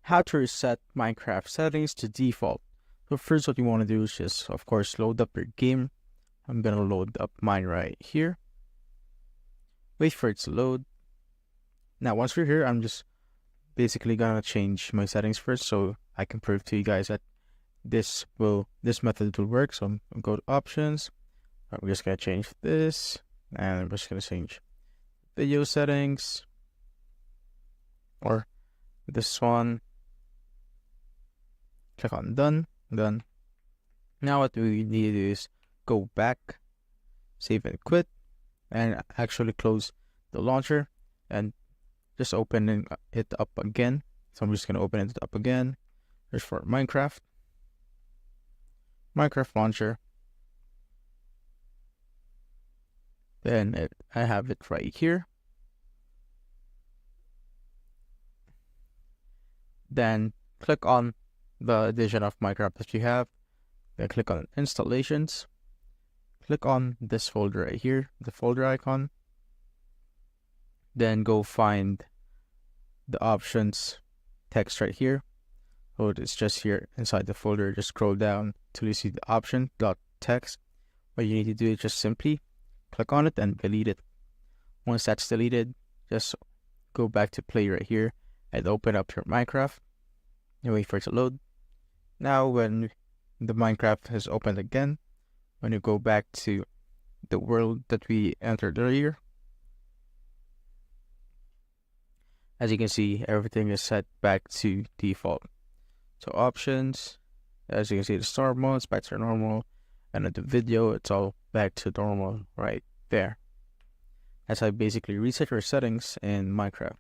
how to reset Minecraft settings to default. So first what you want to do is just, of course, load up your game. I'm going to load up mine right here. Wait for it to load. Now, once we're here, I'm just basically going to change my settings first so I can prove to you guys that this method will work. So I'm going to go to options. I'm just going to change this, and I'm just going to change video settings, or this one. Click on done. Now what we need to do is go back, save and quit, and actually close the launcher and just open it up again. So I'm just going to open it up again. There's for Minecraft launcher. Then I have it right here. Then click on the edition of Minecraft that you have. Then click on installations. Click on this folder right here, the folder icon. Then go find the options text right here. So it's just here inside the folder. Just scroll down till you see the option.txt. What you need to do is just simply click on it and delete it. Once that's deleted, just go back to play right here and open up your Minecraft and wait for it to load. Now when the Minecraft has opened again, when you go back to the world that we entered earlier, as you can see, everything is set back to default. So options, as you can see, the start mode is back to normal, and at the video, it's all back to normal right there. That's how you basically reset your settings in Minecraft.